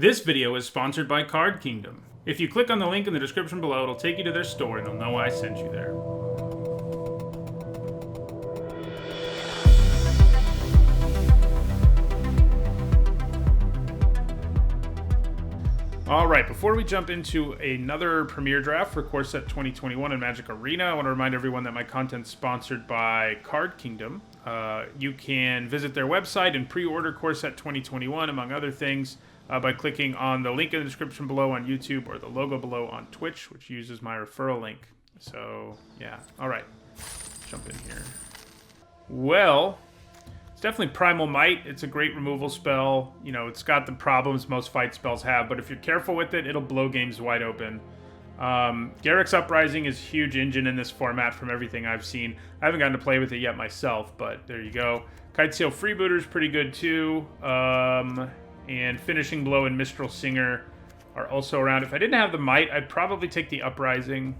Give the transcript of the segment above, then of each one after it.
This video is sponsored by Card Kingdom. If you click on the link in the description below, it'll take you to their store and they'll know I sent you there. Alright, before we jump into another premiere draft for Core Set 2021 in Magic Arena, I want to remind everyone that my content's sponsored by Card Kingdom. You can visit their website and pre-order Core Set 2021, among other things, by clicking on the link in the description below on YouTube or the logo below on Twitch, which uses my referral link. So, yeah. Alright. Jump in here. Well, it's definitely Primal Might. It's a great removal spell. You know, it's got the problems most fight spells have, but if you're careful with it, it'll blow games wide open. Garruk's Uprising is a huge engine in this format from everything I've seen. I haven't gotten to play with it yet myself, but there you go. Kitesail Freebooter's pretty good too. And Finishing Blow and Mistral Singer are also around. If I didn't have the Might, I'd probably take the Uprising.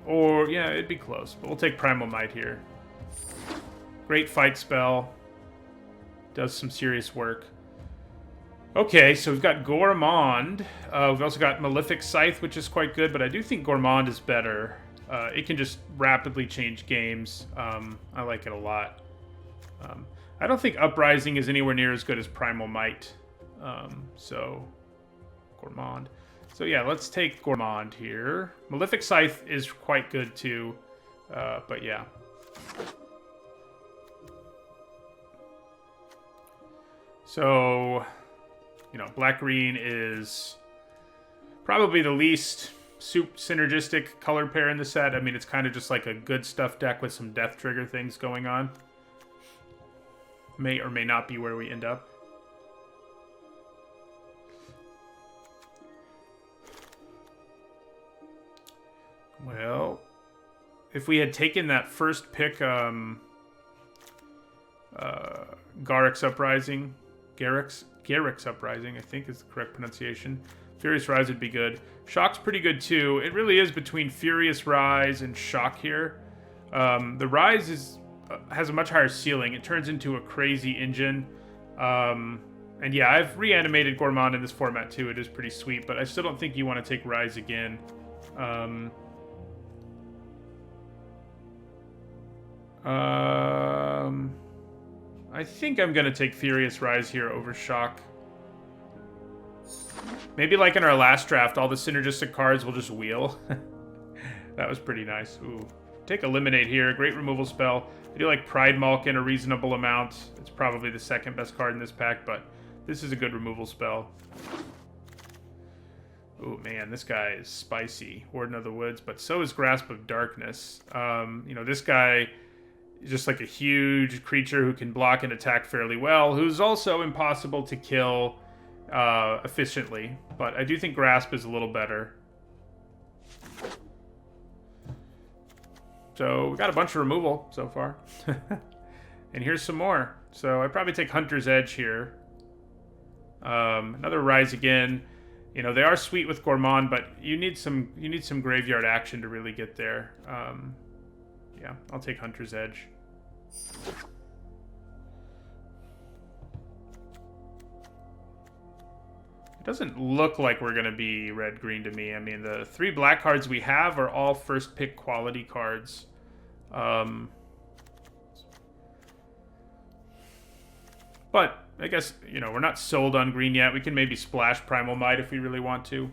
Or, yeah, it'd be close, but we'll take Primal Might here. Great fight spell. Does some serious work. Okay, so we've got Gourmand. We've also got Malefic Scythe, which is quite good, but I do think Gourmand is better. It can just rapidly change games. I like it a lot. I don't think Uprising is anywhere near as good as Primal Might. So, Gourmand. So yeah, let's take Gourmand here. Malefic Scythe is quite good too, but yeah. So, you know, black-green is probably the least synergistic color pair in the set. I mean, it's kind of just like a good stuff deck with some death trigger things going on. May or may not be where we end up. Well, if we had taken that first pick, Garruk's Uprising, Garruk's Uprising, I think is the correct pronunciation. Furious Rise would be good. Shock's pretty good too. It really is between Furious Rise and Shock here. The Rise has a much higher ceiling. It turns into a crazy engine. And yeah, I've reanimated Gourmand in this format too. It is pretty sweet, but I still don't think you want to take Rise again. I think I'm going to take Furious Rise here over Shock. Maybe like in our last draft, all the synergistic cards will just wheel. That was pretty nice. Ooh. Take Eliminate here. Great removal spell. I do like Pride Malkin a reasonable amount. It's probably the second best card in this pack, but this is a good removal spell. Oh man, this guy is spicy. Warden of the Woods, but so is Grasp of Darkness. You know, this guy is just like a huge creature who can block and attack fairly well, who's also impossible to kill efficiently, but I do think Grasp is a little better. So we got a bunch of removal so far. And here's some more. So I'd probably take Hunter's Edge here. Another Rise again. You know, they are sweet with Gourmand, but you need some graveyard action to really get there. Yeah, I'll take Hunter's Edge. It doesn't look like we're going to be red-green to me. I mean, the 3 black cards we have are all first-pick quality cards. But, I guess, you know, we're not sold on green yet. We can maybe splash Primal Might if we really want to.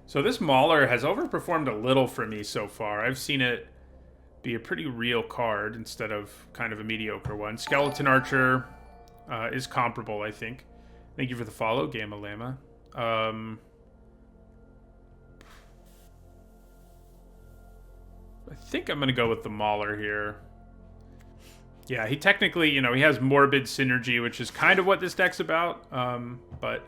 So this Mauler has overperformed a little for me so far. I've seen it be a pretty real card instead of kind of a mediocre one. Skeleton Archer is comparable, I think. Thank you for the follow, Gamma Llama. I think I'm going to go with the Mauler here. Yeah, he technically, you know, he has Morbid Synergy, which is kind of what this deck's about. But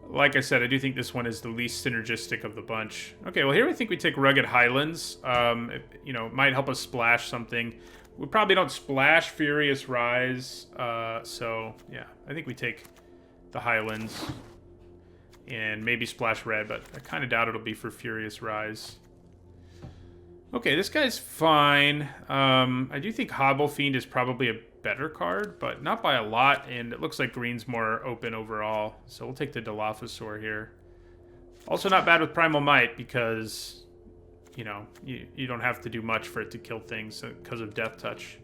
like I said, I do think this one is the least synergistic of the bunch. Okay, well here I think we take Rugged Highlands. You know, might help us splash something. We probably don't splash Furious Rise. So, yeah, I think we take the Highlands. And maybe splash red, but I kind of doubt it'll be for Furious Rise. Okay, this guy's fine. I do think Hobble Fiend is probably a better card, but not by a lot, and it looks like green's more open overall. So we'll take the Dilophosaur here. Also not bad with Primal Might because, you know, you don't have to do much for it to kill things because of Death Touch.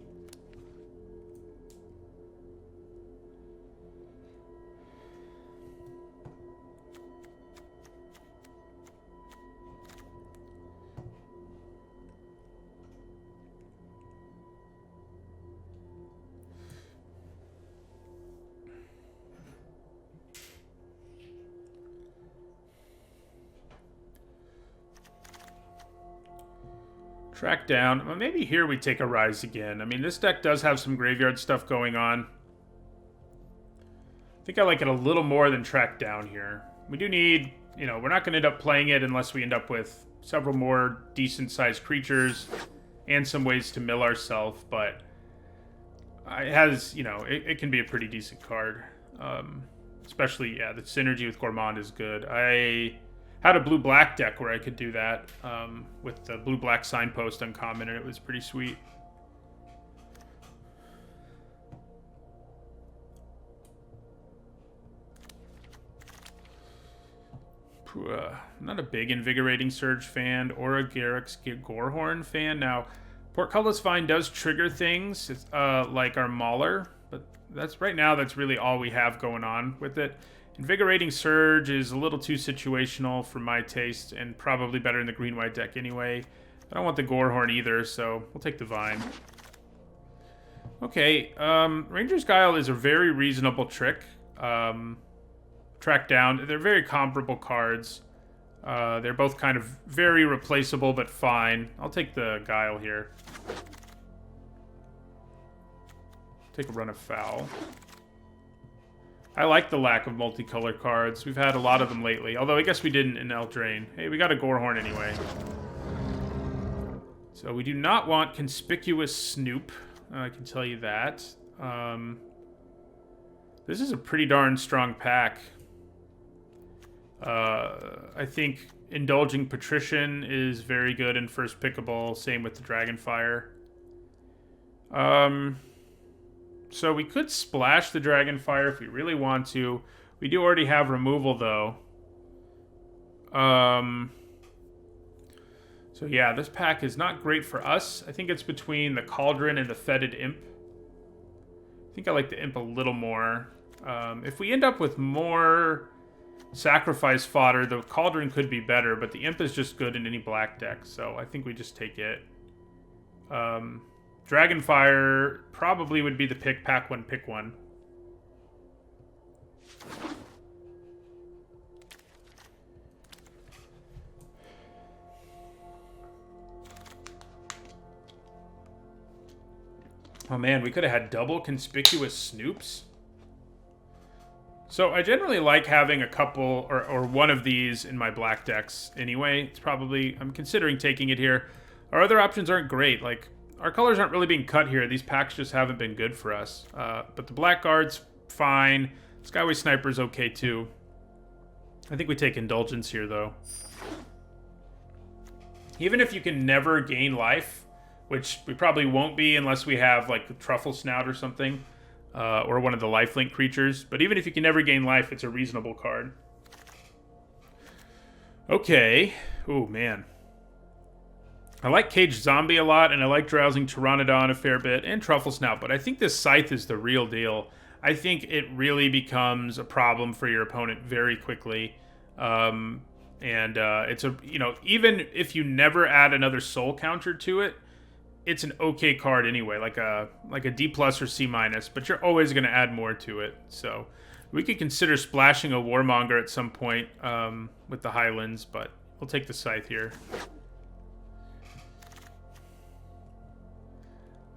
Track down. Well, maybe here we take a Rise again. I mean, this deck does have some graveyard stuff going on. I think I like it a little more than track down here. We do need, you know, we're not going to end up playing it unless we end up with several more decent-sized creatures and some ways to mill ourselves, but it has, you know, it can be a pretty decent card. Especially, yeah, the synergy with Gourmand is good. I had a blue-black deck where I could do that with the blue-black Signpost uncommon, and it was pretty sweet. I'm not a big Invigorating Surge fan or a Garruk's Gorehorn fan. Now, Portcullis Vine does trigger things like our Mauler, but that's right now that's really all we have going on with it. Invigorating Surge is a little too situational for my taste and probably better in the green-white deck anyway. I don't want the Gorehorn either, so we'll take the Vine. Okay, Ranger's Guile is a very reasonable trick. Track down. They're very comparable cards. They're both kind of very replaceable, but fine. I'll take the Guile here. Take a run of Foul. I like the lack of multicolor cards. We've had a lot of them lately. Although I guess we didn't in Eldraine. Hey, we got a Gorehorn anyway. So we do not want Conspicuous Snoop. I can tell you that. This is a pretty darn strong pack. I think Indulging Patrician is very good and first pickable. Same with the Dragonfire. So we could splash the Dragonfire if we really want to. We do already have removal, though. So yeah, this pack is not great for us. I think it's between the Cauldron and the Fetid Imp. I think I like the Imp a little more. If we end up with more sacrifice fodder, the Cauldron could be better, but the Imp is just good in any black deck, so I think we just take it. Dragonfire probably would be the pick. Pack one, pick one. Oh man, we could have had double Conspicuous Snoops. So I generally like having a couple or one of these in my black decks anyway. It's probably, I'm considering taking it here. Our other options aren't great. Like, our colors aren't really being cut here. These packs just haven't been good for us. But the Blackguard's fine. Skyway Sniper's okay too. I think we take Indulgence here though. Even if you can never gain life, which we probably won't be unless we have like a Truffle Snout or something. Or one of the lifelink creatures. But even if you can never gain life, it's a reasonable card. Okay. Oh, man. I like Caged Zombie a lot, and I like Drowsing Pteranodon a fair bit, and Truffle Snout, but I think this Scythe is the real deal. I think it really becomes a problem for your opponent very quickly. It's a, you know, even if you never add another soul counter to it, it's an okay card anyway, like a D+ or C-, but you're always going to add more to it. So we could consider splashing a Warmonger at some point with the Highlands, but we'll take the Scythe here.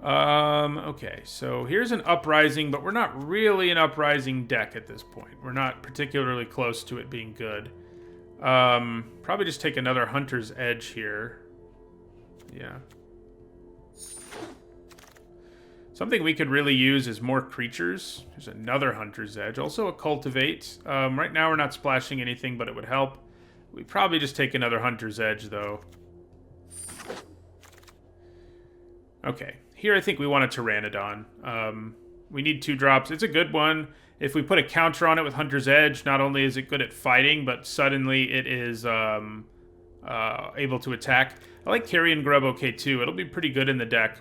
Okay, so here's an Uprising, but we're not really an Uprising deck at this point. We're not particularly close to it being good. Probably just take another Hunter's Edge here. Yeah. Something we could really use is more creatures. There's another Hunter's Edge. Also a Cultivate. Right now we're not splashing anything, but it would help. We'd probably just take another Hunter's Edge, though. Okay, here I think we want a Pteranodon. We need 2 drops. It's a good one. If we put a counter on it with Hunter's Edge, not only is it good at fighting, but suddenly it is able to attack. I like Carrion Grub okay too. It'll be pretty good in the deck,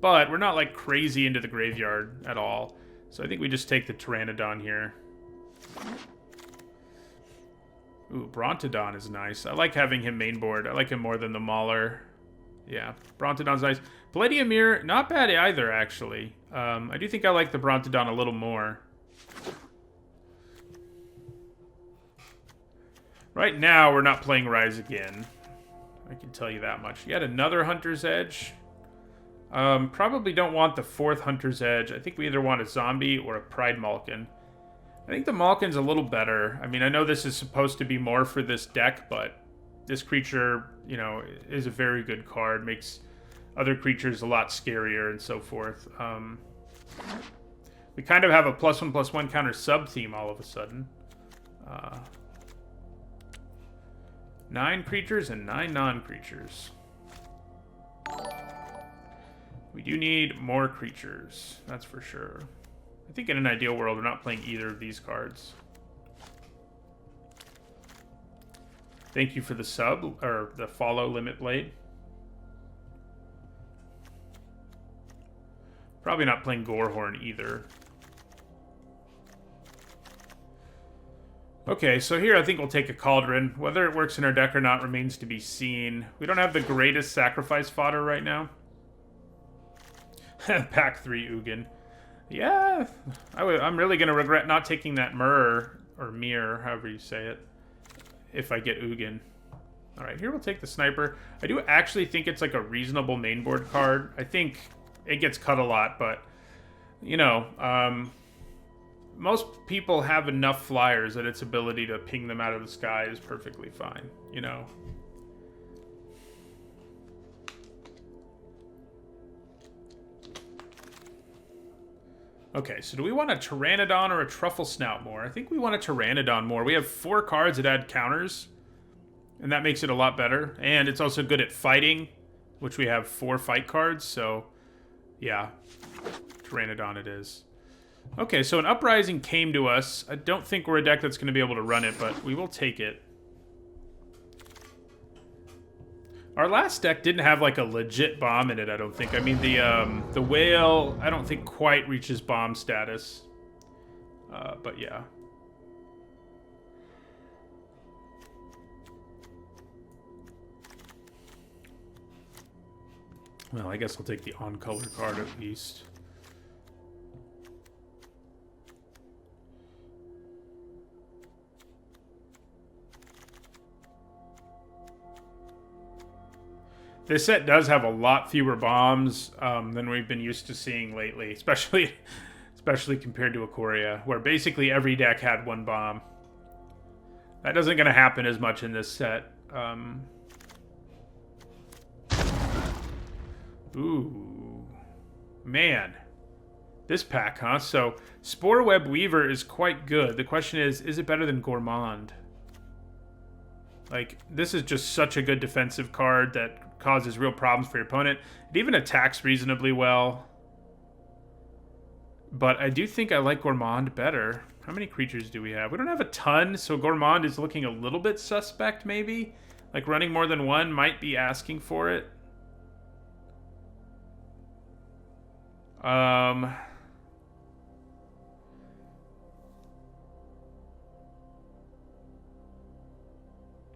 but we're not like crazy into the graveyard at all. So I think we just take the Pteranodon here. Ooh, Brontodon is nice. I like having him mainboard. I like him more than the Mauler. Yeah, Brontodon's nice. Palladium Mirror, not bad either, actually. I do think I like the Brontodon a little more. Right now, we're not playing Rise Again. I can tell you that much. Yet another Hunter's Edge. Probably don't want the 4th Hunter's Edge. I think we either want a Zombie or a Pride Malkin. I think the Malkin's a little better. I mean, I know this is supposed to be more for this deck, but this creature, you know, is a very good card. Makes other creatures a lot scarier and so forth. We kind of have a +1/+1 counter sub-theme all of a sudden. 9 creatures and 9 non-creatures. We do need more creatures, that's for sure. I think in an ideal world, we're not playing either of these cards. Thank you for the sub, or the follow, Limit Blade. Probably not playing Gorehorn either. Okay, so here I think we'll take a Cauldron. Whether it works in our deck or not remains to be seen. We don't have the greatest sacrifice fodder right now. Pack 3 Ugin. Yeah, I'm really going to regret not taking that Mirror, or Mirror, however you say it, if I get Ugin. Alright, here we'll take the Sniper. I do actually think it's like a reasonable mainboard card. I think it gets cut a lot, but, you know, most people have enough flyers that its ability to ping them out of the sky is perfectly fine, you know. Okay, so do we want a Pteranodon or a Truffle Snout more? I think we want a Pteranodon more. We have 4 cards that add counters, and that makes it a lot better. And it's also good at fighting, which we have 4 fight cards, so yeah, Pteranodon it is. Okay, so an Uprising came to us. I don't think we're a deck that's going to be able to run it, but we will take it. Our last deck didn't have like a legit bomb in it, I don't think. I mean, the whale, I don't think quite reaches bomb status. But yeah. Well, I guess I'll take the on-color card at least. This set does have a lot fewer bombs than we've been used to seeing lately, especially compared to Ikoria, where basically every deck had 1 bomb. That isn't going to happen as much in this set. Ooh. Man. This pack, huh? So, Sporeweb Weaver is quite good. The question is it better than Gourmand? Like, this is just such a good defensive card that causes real problems for your opponent. It even attacks reasonably well. But I do think I like Gourmand better. How many creatures do we have? We don't have a ton, so Gourmand is looking a little bit suspect, maybe. Like, running more than 1 might be asking for it.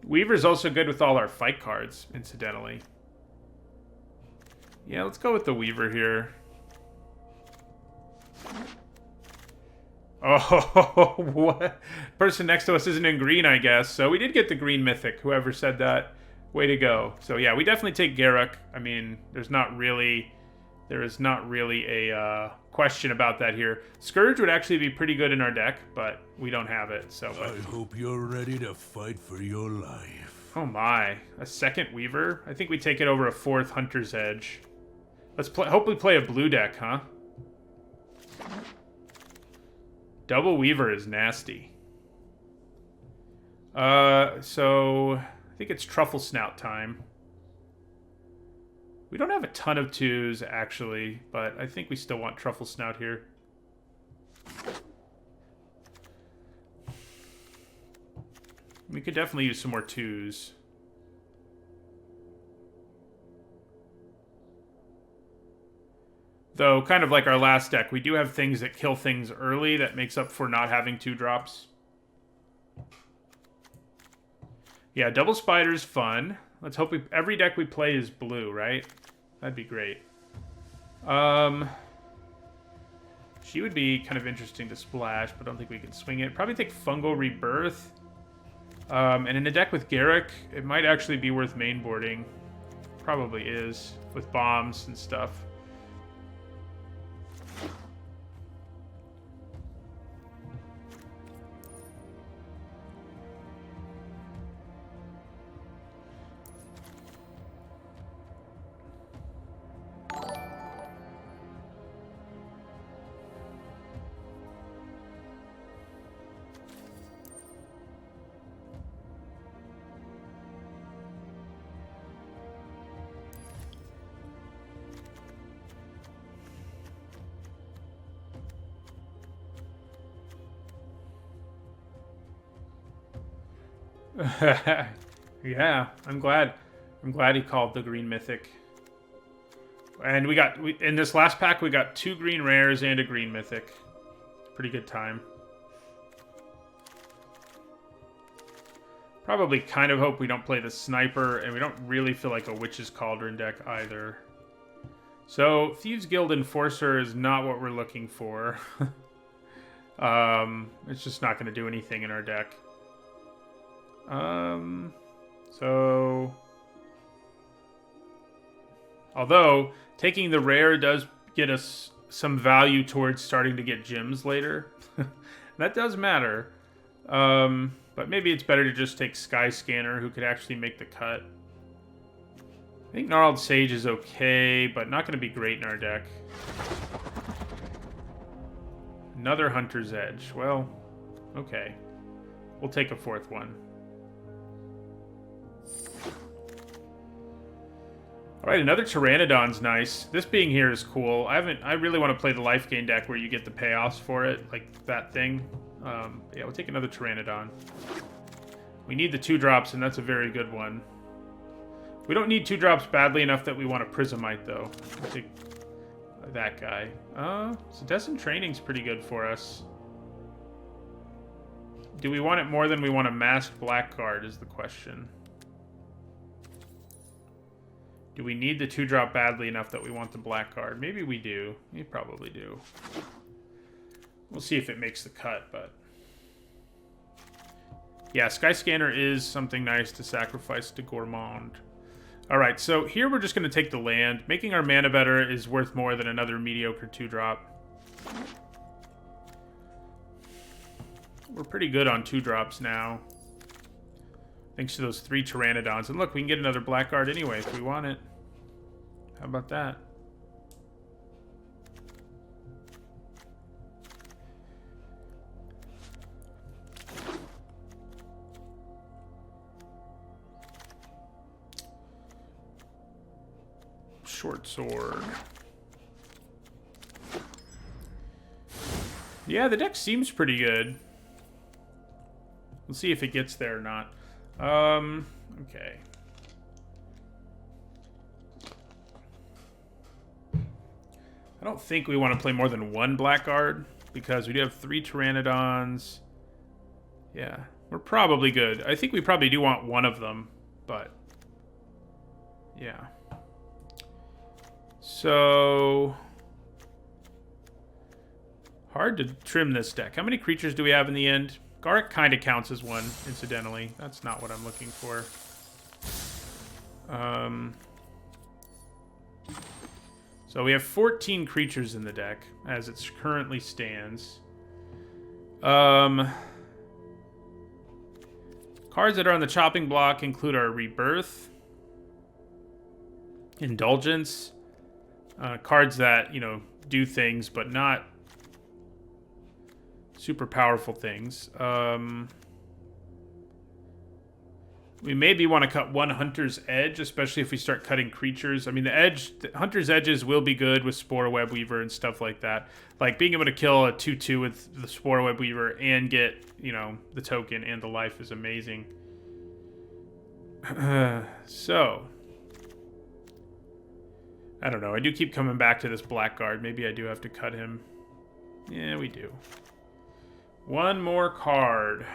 Weaver's also good with all our fight cards, incidentally. Yeah, let's go with the Weaver here. Oh, what? Person next to us isn't in green, I guess. So we did get the green mythic, whoever said that. Way to go. So yeah, we definitely take Garruk. I mean, there is not really a question about that here. Scourge would actually be pretty good in our deck, but we don't have it. So I hope you're ready to fight for your life. Oh my, a second Weaver? I think we take it over a 4th Hunter's Edge. Let's hopefully play a blue deck, huh? Double Weaver is nasty. So I think it's Truffle Snout time. We don't have a ton of 2s, actually, but I think we still want Truffle Snout here. We could definitely use some more 2s. Though, kind of like our last deck, we do have things that kill things early that makes up for not having 2-drops. Yeah, Double Spider's fun. Let's hope every deck we play is blue, right? That'd be great. She would be kind of interesting to splash, but I don't think we can swing it. Probably take Fungal Rebirth. And in a deck with Garruk, it might actually be worth mainboarding. Probably is, with bombs and stuff. Yeah, I'm glad he called the green mythic. And in this last pack we got 2 green rares and a green mythic. Pretty good time. Probably kind of hope we don't play the sniper, and we don't really feel like a Witch's Cauldron deck either. So Thieves Guild Enforcer is not what we're looking for. It's just not going to do anything in our deck. So, although taking the rare does get us some value towards starting to get gems later. That does matter. But maybe it's better to just take Sky Scanner, who could actually make the cut. I think Gnarled Sage is okay, but not going to be great in our deck. Another Hunter's Edge. Well, okay. We'll take a 4th one. Alright, another Pteranodon's nice. This being here is cool. I really want to play the life gain deck where you get the payoffs for it, like that thing. Yeah, we'll take another Pteranodon. We need the 2-drops, and that's a very good one. We don't need 2-drops badly enough that we want a Prismite, though. We'll take that guy. Sedescent Training's pretty good for us. Do we want it more than we want a Masked Blackguard is the question. Do we need the 2-drop badly enough that we want the Blackguard? Maybe we do. We probably do. We'll see if it makes the cut, but... yeah, Sky Scanner is something nice to sacrifice to Gourmand. Alright, so here we're just going to take the land. Making our mana better is worth more than another mediocre 2-drop. We're pretty good on 2-drops now. Thanks to those 3 Pteranodons. And look, we can get another Blackguard anyway if we want it. How about that? Short sword. Yeah, the deck seems pretty good. We'll see if it gets there or not. Okay. I don't think we want to play more than 1 Blackguard because we do have 3 Pteranodons. Yeah, we're probably good. I think we probably do want one of them, but yeah. So hard to trim this deck. How many creatures do we have in the end? Garruk kind of counts as one, incidentally. That's not what I'm looking for. So we have 14 creatures in the deck, as it currently stands. Cards that are on the chopping block include our Rebirth, Indulgence, cards that, you know, do things, but not super powerful things. We maybe want to cut one Hunter's Edge, especially if we start cutting creatures. I mean, the Hunter's Edges will be good with Spore Web Weaver and stuff like that. Like, being able to kill a 2/2 with the Spore Web Weaver and get, you know, the token and the life is amazing. So, I don't know. I do keep coming back to this Blackguard. Maybe I do have to cut him. Yeah, we do. One more card.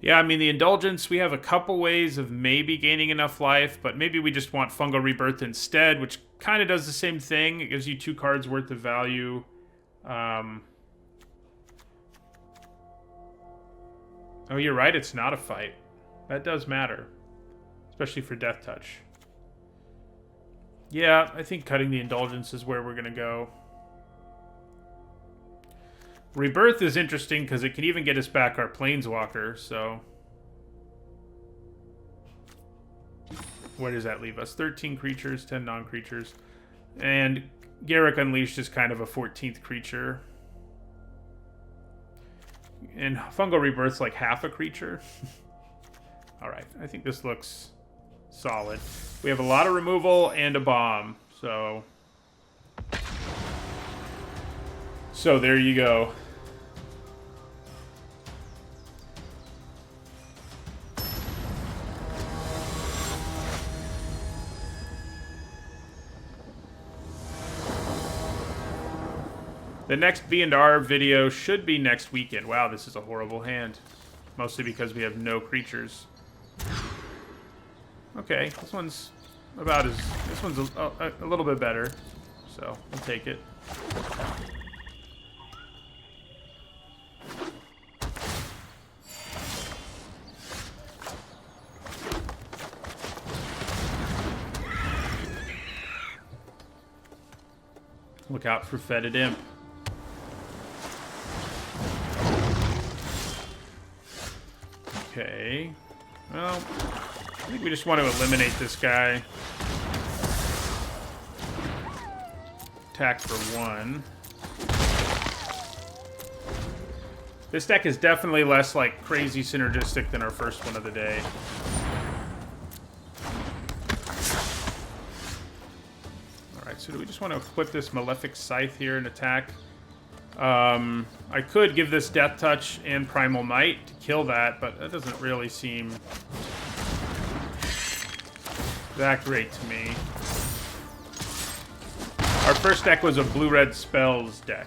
Yeah, I mean, the Indulgence, we have a couple ways of maybe gaining enough life, but maybe we just want Fungal Rebirth instead, which kind of does the same thing. It gives you 2 cards worth of value. Oh, you're right, it's not a fight. That does matter, especially for Death Touch. Yeah, I think cutting the Indulgence is where we're going to go. Rebirth is interesting because it can even get us back our Planeswalker, so... Where does that leave us? 13 creatures, 10 non-creatures. And Garruk Unleashed is kind of a 14th creature. And Fungal Rebirth's like half a creature. Alright, I think this looks solid. We have a lot of removal and a bomb, so... So there you go. The next B&R video should be next weekend. Wow, this is a horrible hand. Mostly because we have no creatures. Okay, this one's about as... This one's a little bit better. So, we'll take it. Look out for Fetid Imp. Okay. Well, I think we just want to eliminate this guy. Attack for 1. This deck is definitely less, like, crazy synergistic than our first one of the day. Alright, so do we just want to equip this Malefic Scythe here and attack? I could give this Death Touch and Primal Might to kill that, but that doesn't really seem that great to me. Our first deck was a blue-red spells deck.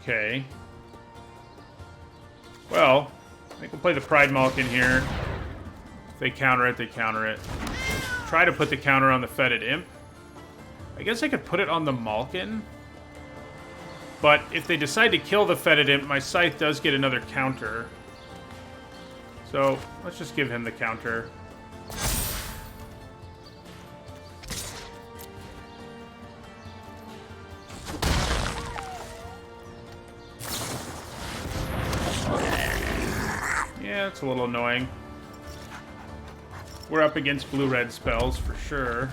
Okay. Well, I think we'll play the Pride Malkin here. If they counter it, they counter it. Try to put the counter on the Fetid Imp. I guess I could put it on the Malkin. But if they decide to kill the Fetid Imp, my Scythe does get another counter. So, let's just give him the counter. Yeah, it's a little annoying. We're up against blue-red spells for sure.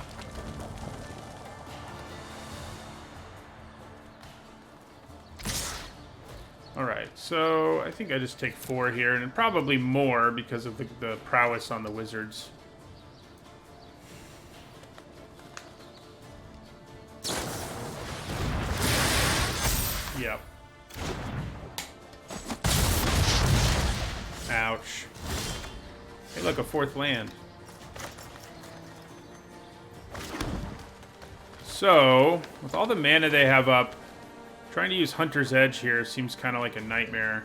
Alright, so I think I just take 4 here, and probably more because of the prowess on the wizards. Yep. Ouch. Hey, look, a 4th land. So, with all the mana they have up, trying to use Hunter's Edge here seems kind of like a nightmare.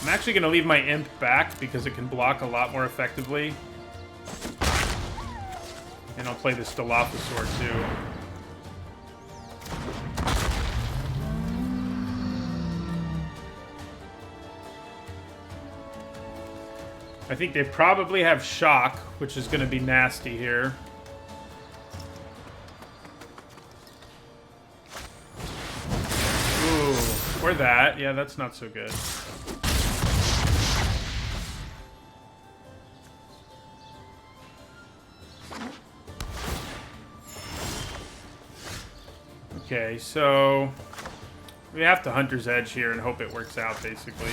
I'm actually going to leave my Imp back because it can block a lot more effectively. And I'll play this Dilophosaur too. I think they probably have Shock, which is going to be nasty here. Ooh, or that. Yeah, that's not so good. Okay, so we have to Hunter's Edge here and hope it works out, basically.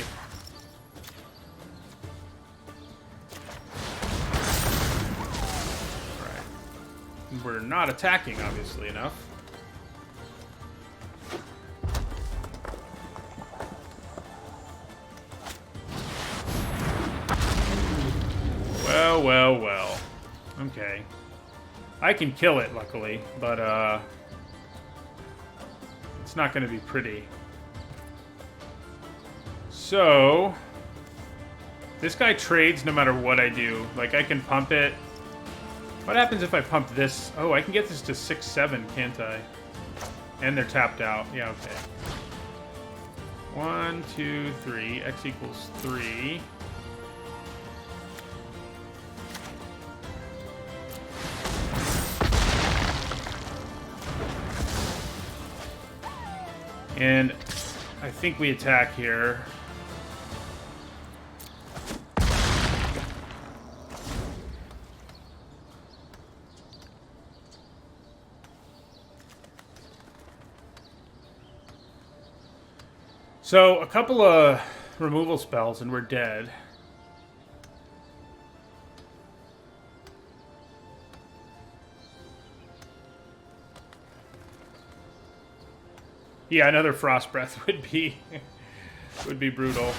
Alright. We're not attacking, obviously enough. Well, well, well. Okay. I can kill it, luckily, but, it's not going to be pretty. So, this guy trades no matter what I do. Like, I can pump it. What happens if I pump this? Oh, I can get this to 6-7, can't I? And they're tapped out. Yeah, okay. 1, 2, 3. X equals 3. And I think we attack here. So, a couple of removal spells and we're dead. Yeah, another Frost Breath would be brutal.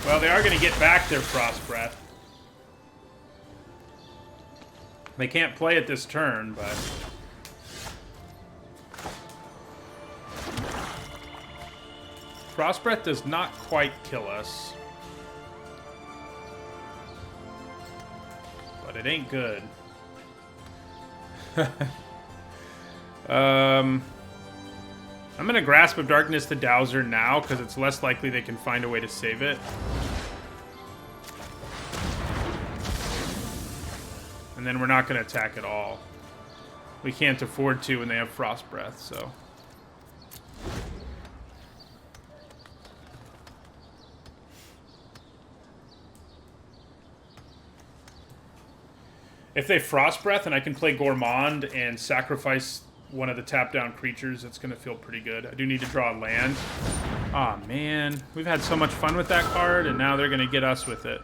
Well, they are going to get back their Frost Breath. They can't play it this turn, but Frost Breath does not quite kill us. But it ain't good. I'm going to Grasp of Darkness the Dowser now, because it's less likely they can find a way to save it. And then we're not going to attack at all. We can't afford to when they have Frost Breath, so. If they Frost Breath and I can play Gourmand and sacrifice one of the tap-down creatures, it's going to feel pretty good. I do need to draw a land. Aw, man. We've had so much fun with that card, and now they're going to get us with it.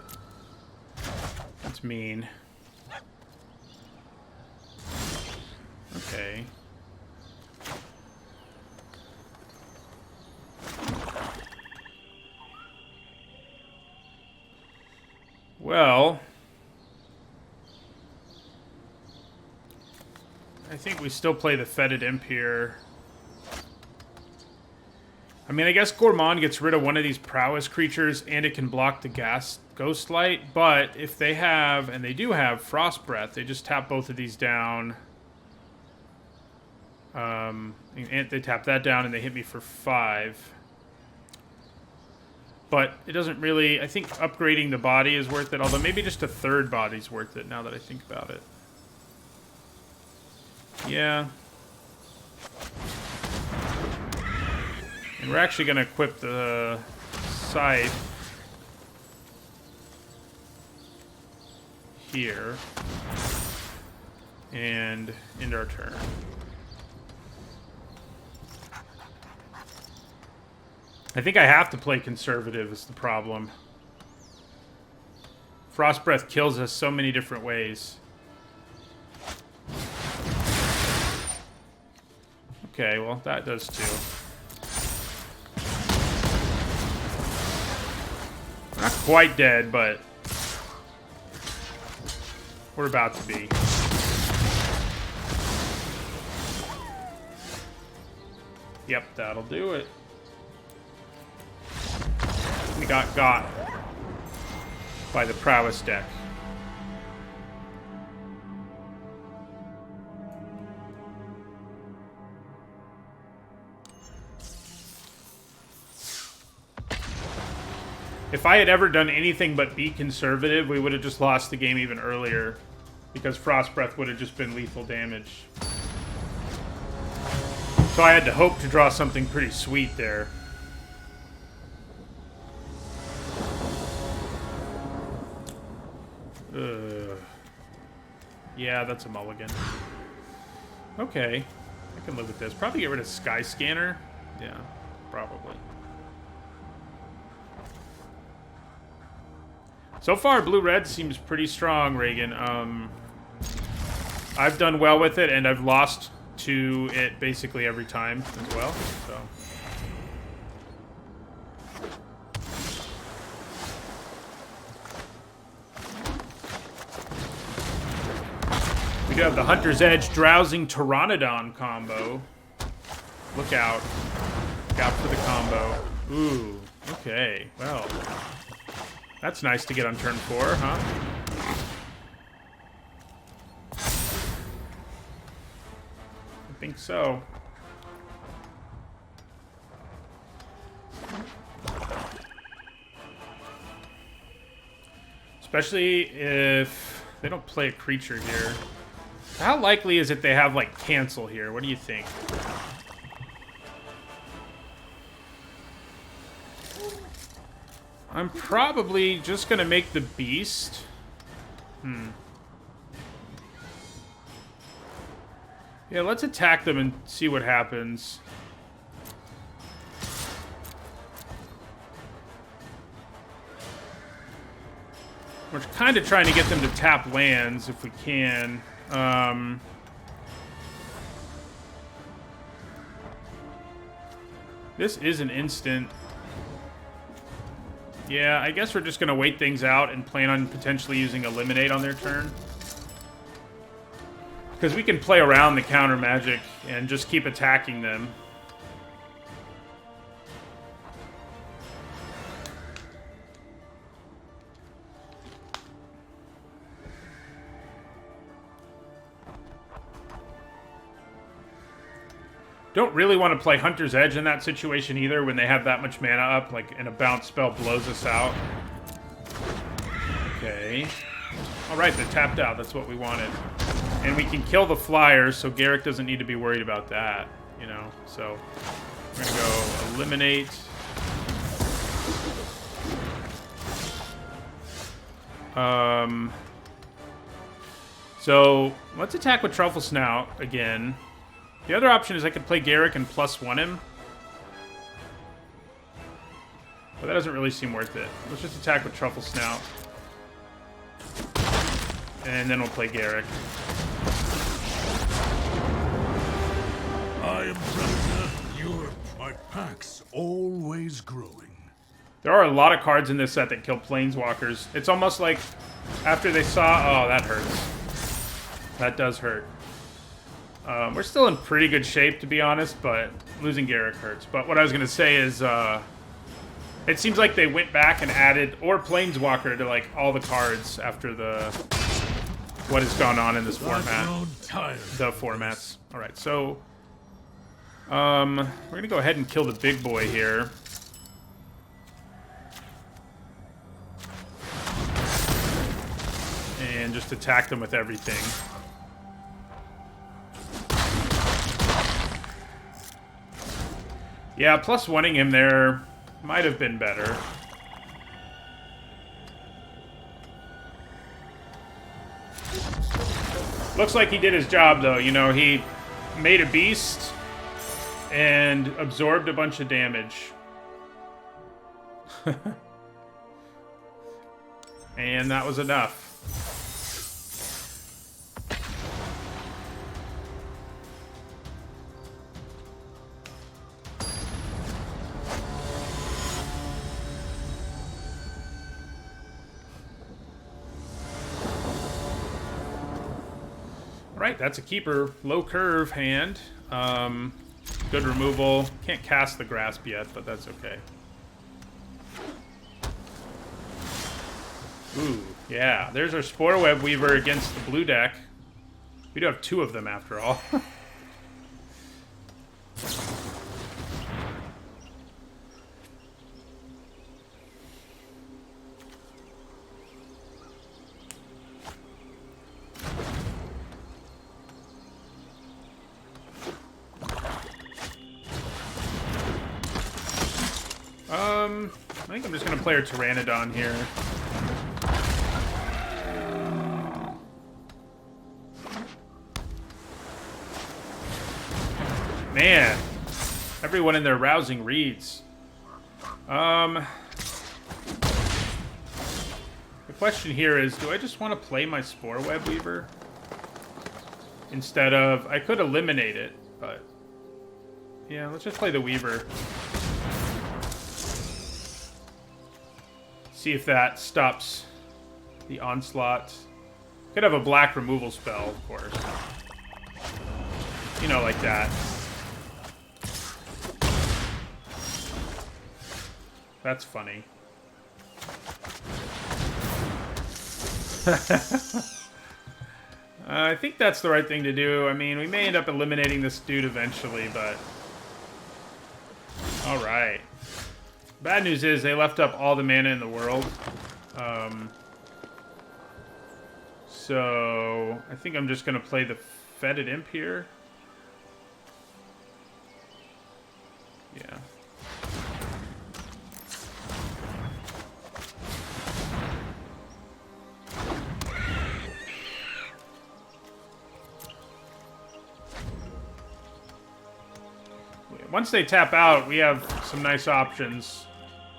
That's mean. Okay. Well, I think we still play the Fetid Imp here. I mean, I guess Gourmand gets rid of one of these prowess creatures and it can block the Ghost Light, but if they have, and they do have, Frost Breath, they just tap both of these down. And they tap that down and they hit me for 5. But it doesn't really, I think upgrading the body is worth it, although maybe just a third body's worth it now that I think about it. Yeah. And we're actually going to equip the Scythe here. And end our turn. I think I have to play conservative is the problem. Frost Breath kills us so many different ways. Okay, well, that does too. We're not quite dead, but we're about to be. Yep, that'll do it. We got by the prowess deck. If I had ever done anything but be conservative, we would have just lost the game even earlier, because Frost Breath would have just been lethal damage. So I had to hope to draw something pretty sweet there. Yeah, that's a mulligan. Okay. I can live with this. Probably get rid of Sky Scanner. Yeah, probably. So far, blue-red seems pretty strong, Reagan. I've done well with it, and I've lost to it basically every time as well. So. We do have the Hunter's Edge Drowsing Pteranodon combo. Look out. Look out for the combo. Ooh, okay. Well, that's nice to get on turn 4, huh? I think so. Especially if they don't play a creature here. How likely is it they have, like, cancel here? What do you think? I'm probably just gonna make the beast. Yeah, let's attack them and see what happens. We're kind of trying to get them to tap lands if we can. This is an instant. Yeah, I guess we're just going to wait things out and plan on potentially using Eliminate on their turn. Because we can play around the counter magic and just keep attacking them. Don't really want to play Hunter's Edge in that situation either when they have that much mana up, like, and a bounce spell blows us out. Okay. Alright, they're tapped out. That's what we wanted. And we can kill the flyers, so Garrick doesn't need to be worried about that, you know? So, we're gonna go Eliminate. So, let's attack with Truffle Snout again. The other option is I could play Garrick and +1 him. But that doesn't really seem worth it. Let's just attack with Truffle Snout. And then we'll play Garrick. I am Predator. My pack's always growing. There are a lot of cards in this set that kill Planeswalkers. It's almost like after they saw... Oh, that hurts. That does hurt. We're still in pretty good shape, to be honest, but losing Garrick hurts. But what I was going to say is, it seems like they went back and added, or Planeswalker, to, like, all the cards after what has gone on in this format. The formats. Alright, so, we're going to go ahead and kill the big boy here. And just attack them with everything. Yeah, +1ing him there might have been better. Looks like he did his job, though. You know, he made a beast and absorbed a bunch of damage. And that was enough. Right, that's a keeper. Low curve hand. Good removal. Can't cast the Grasp yet, but that's okay. Ooh, yeah. There's our Sporeweb Weaver against the blue deck. We do have 2 of them after all. I think I'm just going to play our Pteranodon here. Man, everyone in their rousing reads. The question here is, do I just want to play my Spore Web Weaver? Instead of... I could eliminate it, but... Yeah, let's just play the Weaver. See if that stops the onslaught. Could have a black removal spell, of course. You know, like that. That's funny. I think that's the right thing to do. I mean, we may end up eliminating this dude eventually, but... Alright. Bad news is they left up all the mana in the world. So I think I'm just going to play the Fetid Imp here. Yeah. Once they tap out, we have some nice options.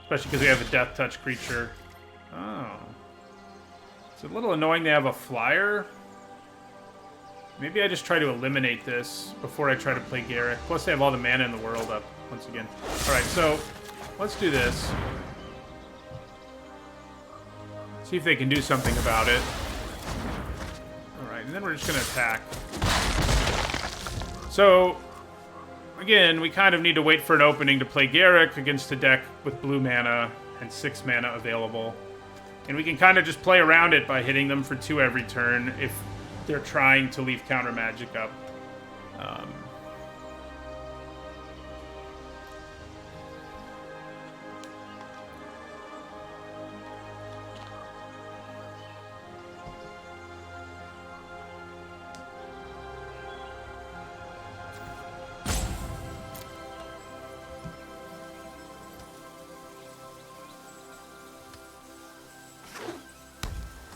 Especially because we have a Death Touch creature. Oh. It's a little annoying they have a flyer. Maybe I just try to eliminate this before I try to play Garrett. Plus they have all the mana in the world up once again. Alright, so let's do this. See if they can do something about it. Alright, and then we're just going to attack. So... Again, we kind of need to wait for an opening to play Garrick against a deck with blue mana and 6 mana available. And we can kind of just play around it by hitting them for 2 every turn if they're trying to leave counter magic up.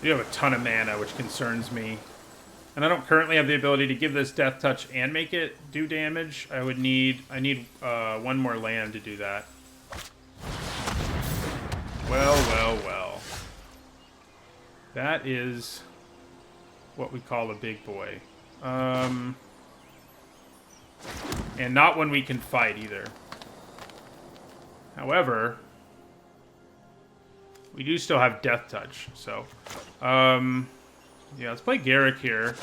You have a ton of mana, which concerns me. And I don't currently have the ability to give this Death Touch and make it do damage. I need one more land to do that. Well, well, well. That is what we call a big boy. And not one we can fight either. However... We do still have Death Touch, so... yeah, let's play Garrick here.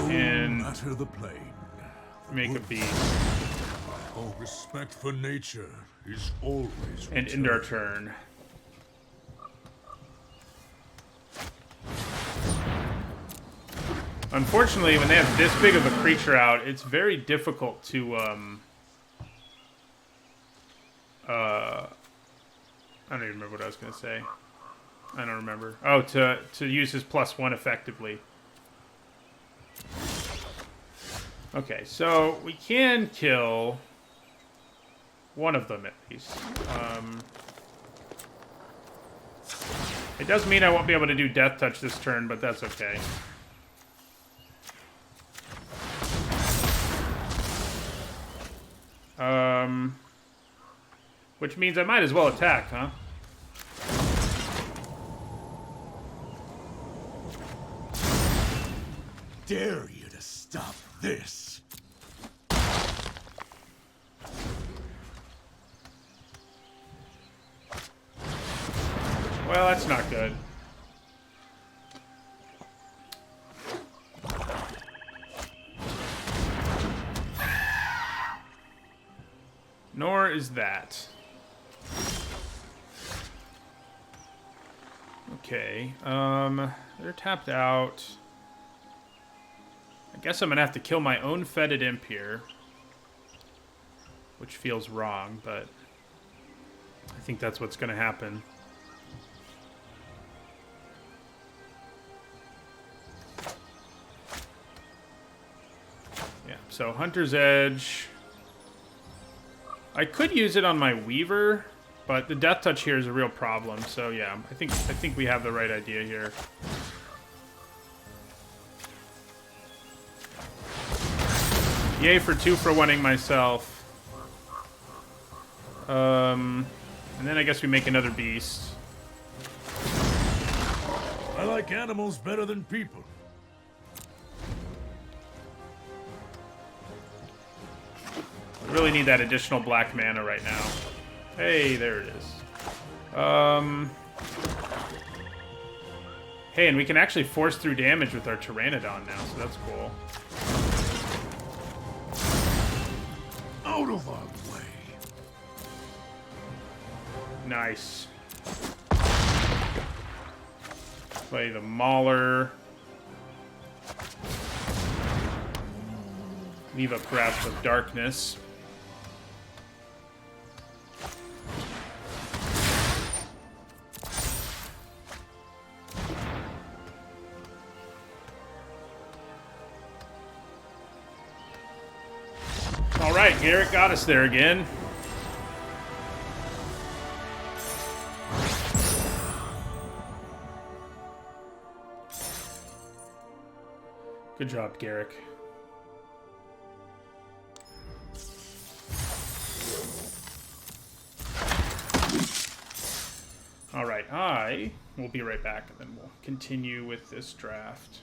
And... matter the plane. Make a beat. Oh, respect for nature is always and end our turn. Unfortunately, when they have this big of a creature out, it's very difficult to, I don't even remember what I was going to say. I don't remember. Oh, to use his +1 effectively. Okay, so we can kill one of them at least. It does mean I won't be able to do Death Touch this turn, but that's okay. Which means I might as well attack, huh? Dare you to stop this? Well, that's not good. Nor is that. Okay, they're tapped out. I guess I'm gonna have to kill my own Fetid Imp here. Which feels wrong, but I think that's what's gonna happen. Yeah, so Hunter's Edge. I could use it on my Weaver, but the Death Touch here is a real problem. So yeah, I think we have the right idea here. Yay for 2 for 1-ing myself. And then I guess we make another beast. I like animals better than people. I really need that additional black mana right now. Hey, there it is. Hey, and we can actually force through damage with our Pteranodon now, so that's cool. Out of our way. Nice. Play the Mauler. Leave a Grasp of Darkness. All right, Garrett got us there again. Good job, Garrick. All right, I will be right back, and then we'll continue with this draft.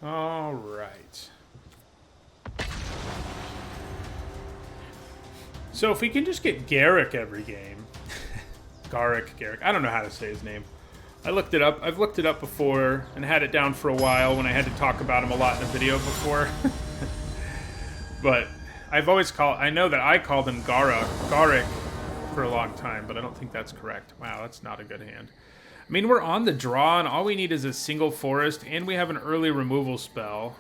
All right. So if we can just get Garrick every game. Garrick. I don't know how to say his name. I looked it up. I've looked it up before and had it down for a while when I had to talk about him a lot in a video before. But I've always I know that I called him Garrick for a long time, but I don't think that's correct. Wow, that's not a good hand. I mean, we're on the draw, and all we need is a single forest, and we have an early removal spell.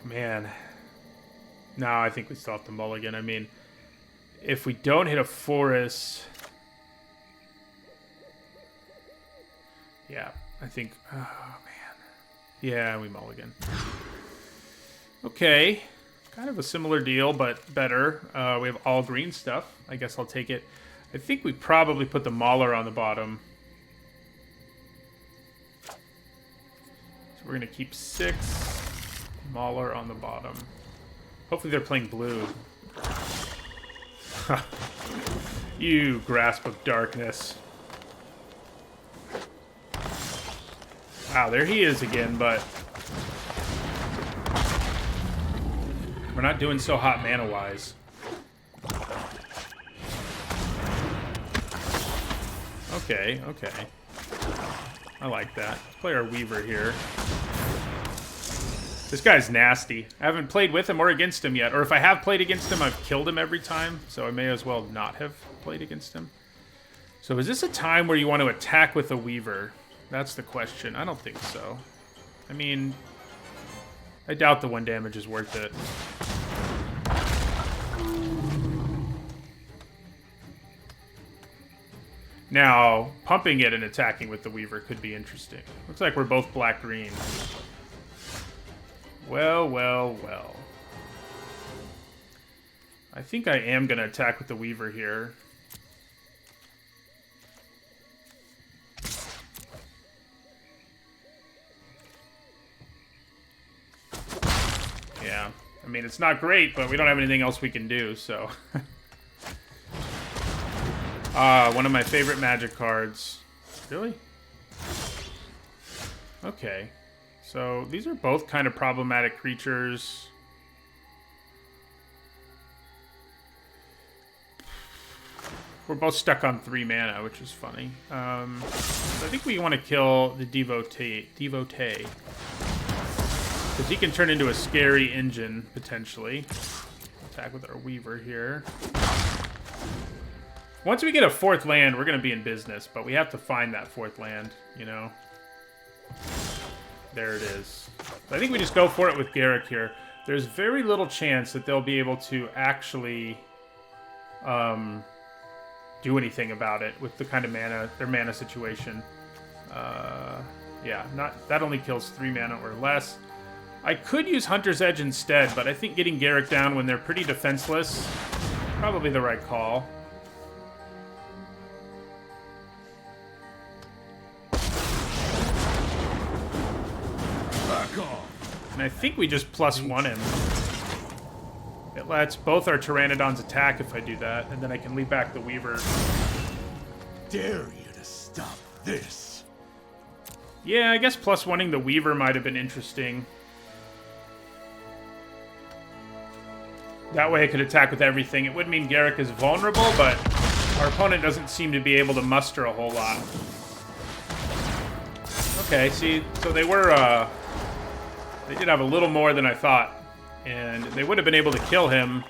Man. No, I think we still have to mulligan. I mean, if we don't hit a forest... Yeah, I think... Oh, man. Yeah, we mulligan. Okay. Kind of a similar deal, but better. We have all green stuff. I guess I'll take it. I think we probably put the Mauler on the bottom. So we're going to keep 6. Mauler on the bottom. Hopefully they're playing blue. You Grasp of Darkness. Wow, there he is again, but... we're not doing so hot mana-wise. Okay. I like that. Let's play our Weaver here. This guy's nasty. I haven't played with him or against him yet. Or if I have played against him, I've killed him every time. So I may as well not have played against him. So is this a time where you want to attack with a Weaver? That's the question. I don't think so. I mean, I doubt the 1 damage is worth it. Now, pumping it and attacking with the Weaver could be interesting. Looks like we're both black-green. Well. I think I am going to attack with the Weaver here. Yeah. I mean, it's not great, but we don't have anything else we can do, so... one of my favorite Magic cards. Really? Okay. So, these are both kind of problematic creatures. We're both stuck on 3 mana, which is funny. So I think we want to kill the Devotee. Because he can turn into a scary engine, potentially. Attack with our Weaver here. Once we get a 4th land, we're going to be in business, but we have to find that 4th land, you know? There it is. So I think we just go for it with Garrick here. There's very little chance that they'll be able to actually do anything about it with the kind of mana, their mana situation. Yeah, that only kills 3 mana or less. I could use Hunter's Edge instead, but I think getting Garrick down when they're pretty defenseless, probably the right call. Back off. And I think we just +1 him. It lets both our Pteranodons attack if I do that, and then I can lead back the Weaver. Dare you to stop this? Yeah, I guess +1ing the Weaver might have been interesting. That way I could attack with everything. It would mean Garruk is vulnerable, but our opponent doesn't seem to be able to muster a whole lot. Okay, see, so they were, they did have a little more than I thought. And they would have been able to kill him.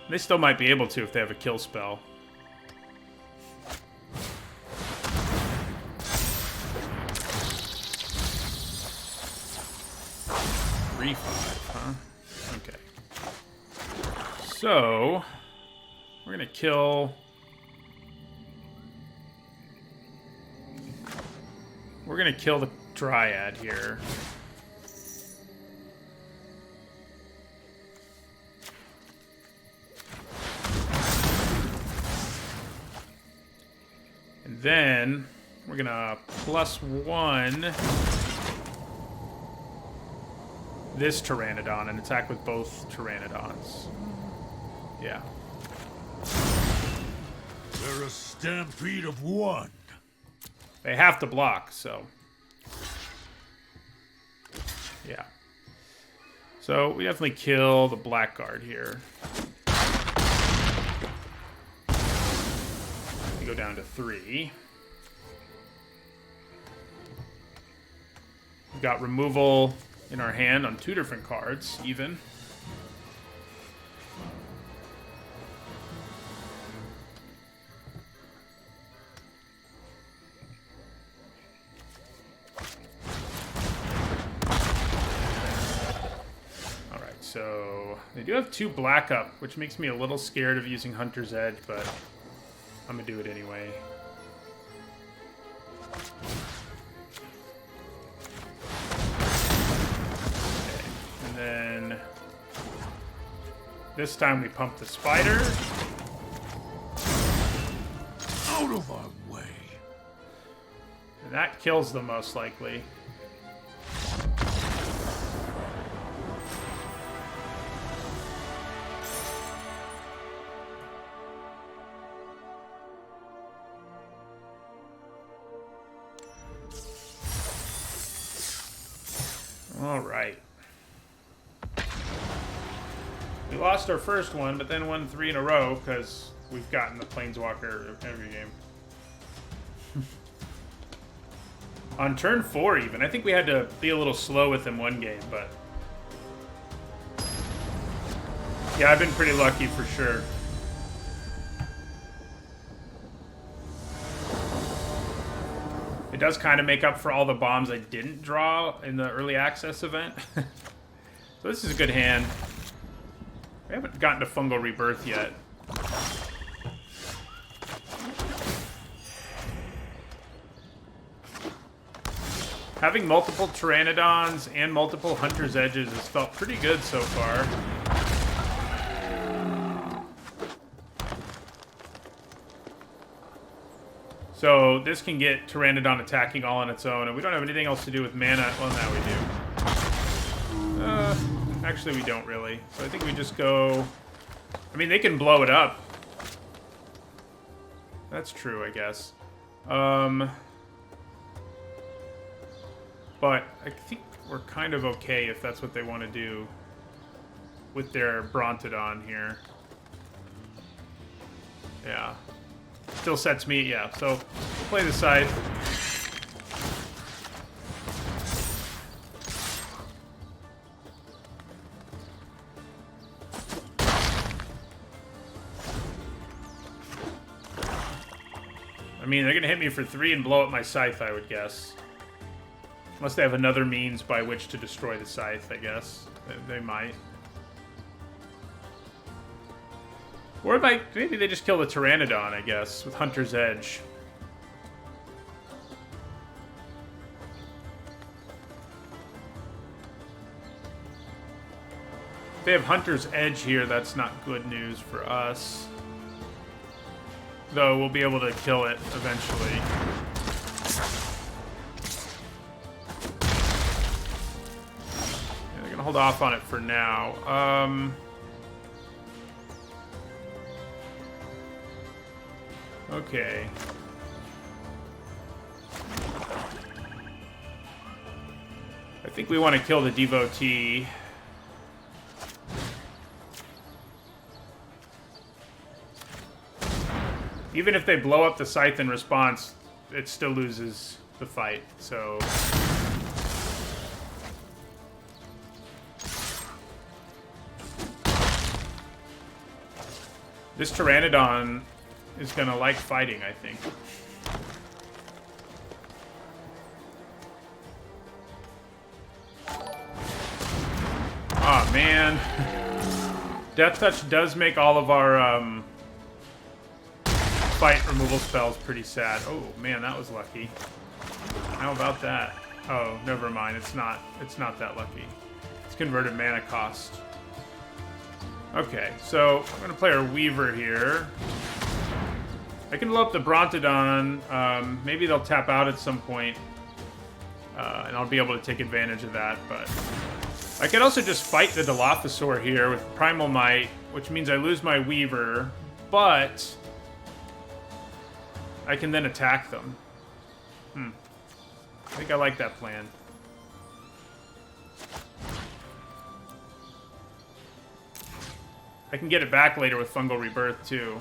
They still might be able to if they have a kill spell. Three, 5, huh? Okay. So, we're gonna kill... We're gonna kill the Dryad here. And then we're gonna +1 this Pteranodon and attack with both Pteranodons. Yeah. They're a stampede of one. They have to block, so. Yeah. So we definitely kill the Blackguard here. We go down to 3. We've got removal in our hand on 2 different cards, even. Alright, so they do have 2 black up, which makes me a little scared of using Hunter's Edge, but I'm gonna do it anyway. Okay. And then this time we pump the spider. Out of our way. And that kills them most likely. All right. We lost our first one, but then won 3 in a row because we've gotten the Planeswalker every game. On turn 4 even. I think we had to be a little slow with him one game, but... yeah, I've been pretty lucky for sure. It does kind of make up for all the bombs I didn't draw in the early access event. So this is a good hand. We haven't gotten to Fungal Rebirth yet. Having multiple Pteranodons and multiple Hunter's Edges has felt pretty good so far. So this can get Pteranodon attacking all on its own, and we don't have anything else to do with mana. Well, now we do. Actually, we don't really. So I think we just go... I mean, they can blow it up. That's true, I guess. But I think we're kind of okay if that's what they want to do with their Brontodon here. Yeah. Still sets me, yeah. So we'll play the Scythe. I mean, they're gonna hit me for 3 and blow up my Scythe, I would guess. Unless they have another means by which to destroy the Scythe, I guess. They might. Or maybe they just kill the Pteranodon, I guess, with Hunter's Edge. If they have Hunter's Edge here, that's not good news for us. Though we'll be able to kill it eventually. hold off on it for now. Okay. I think we want to kill the devotee. Even if they blow up the scythe in response, it still loses the fight, so... This Pteranodon is gonna like fighting, I think. Aw, man. Death Touch does make all of our, fight removal spells pretty sad. Oh, man, that was lucky. How about that? Oh, never mind. It's not that lucky. It's converted mana cost. Okay, so I'm gonna play our Weaver here. I can blow up the Brontodon. Maybe they'll tap out at some point, and I'll be able to take advantage of that, but... I could also just fight the Dilophosaur here with Primal Might, which means I lose my Weaver, but... I can then attack them. I think I like that plan. I can get it back later with Fungal Rebirth, too.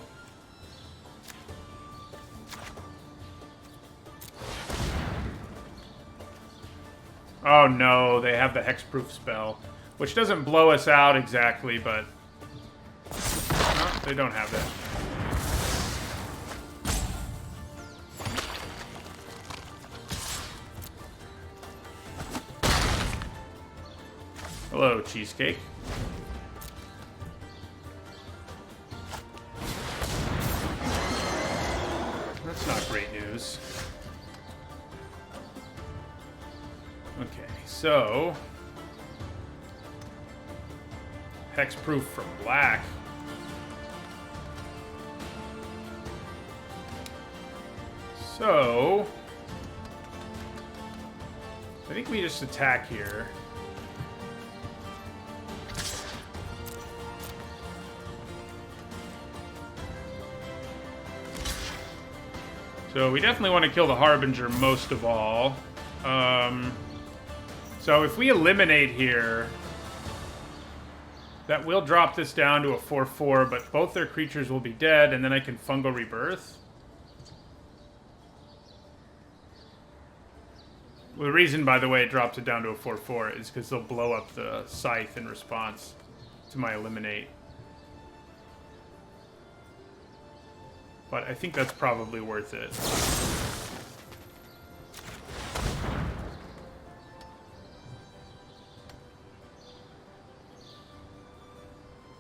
Oh no, they have the Hexproof spell, which doesn't blow us out exactly, but... No, they don't have that. Hello, Cheesecake. That's not great news. Okay, so... Hexproof from black. So... I think we just attack here. So we definitely want to kill the Harbinger most of all. So if we eliminate here, that will drop this down to a 4/4, but both their creatures will be dead, and then I can Fungal Rebirth. Well, the reason, by the way, it drops it down to a 4/4 is because they'll blow up the Scythe in response to my eliminate. But I think that's probably worth it.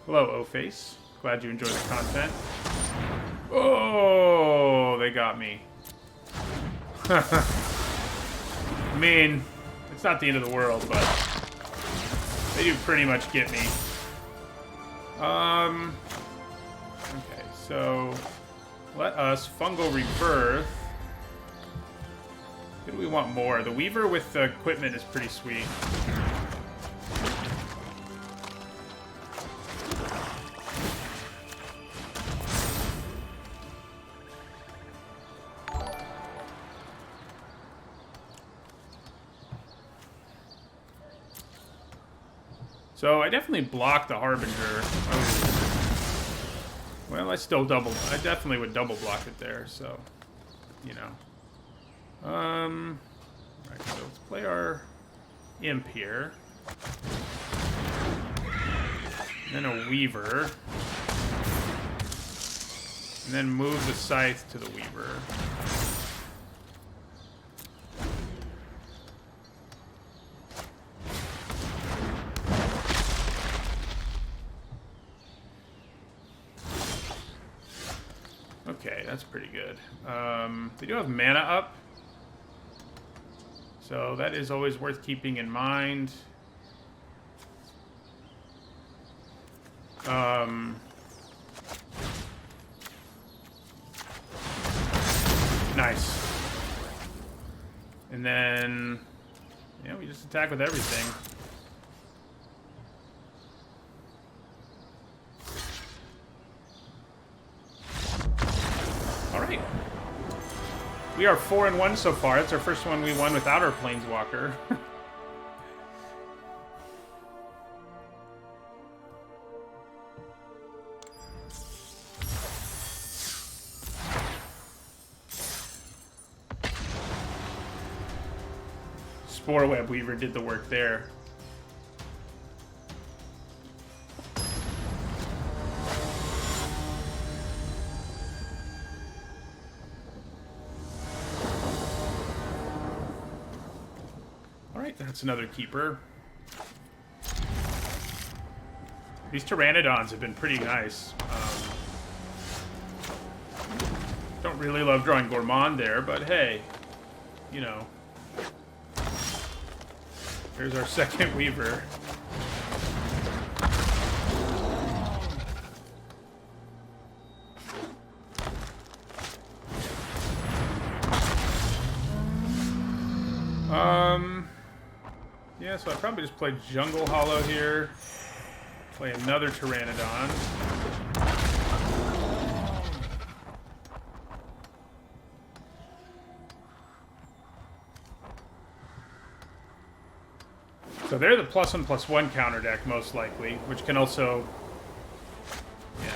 Hello, O-Face. Glad you enjoyed the content. Oh, they got me. I mean, it's not the end of the world, but they do pretty much get me. Okay, so... Let us Fungal Rebirth. Who do we want more? The Weaver with the equipment is pretty sweet. So I definitely blocked the Harbinger. Oh. Well, I definitely would double block it there, so, you know. Alright, so let's play our Imp here. And then a Weaver. And then move the Scythe to the Weaver. Okay, that's pretty good. They do have mana up, so that is always worth keeping in mind. Nice. And then, yeah, we just attack with everything. We are 4-1 so far. It's our first one we won without our Planeswalker. Spore Web Weaver did the work there. Alright, that's another keeper. These Pteranodons have been pretty nice. Don't really love drawing Gourmand there, but hey, you know. Here's our second Weaver. Yeah, so I'd probably just play Jungle Hollow here. Play another Pteranodon. So they're the +1/+1 counter deck, most likely, which can also... Yeah.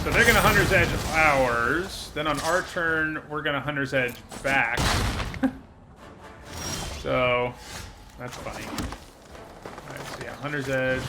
So they're going to Hunter's Edge ours. Then on our turn, we're going to Hunter's Edge back. So, that's funny. Alright, so yeah, Hunter's Edge.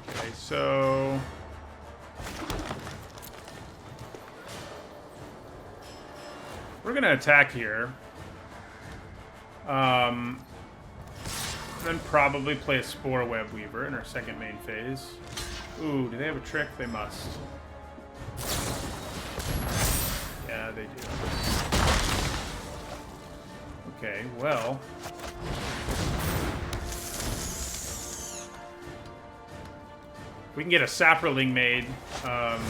Okay, so... we're going to attack here. Then probably play a Spore Web Weaver in our second main phase. Ooh, do they have a trick? They must. Yeah, they do. Okay, well... we can get a Saproling made. Uh-oh.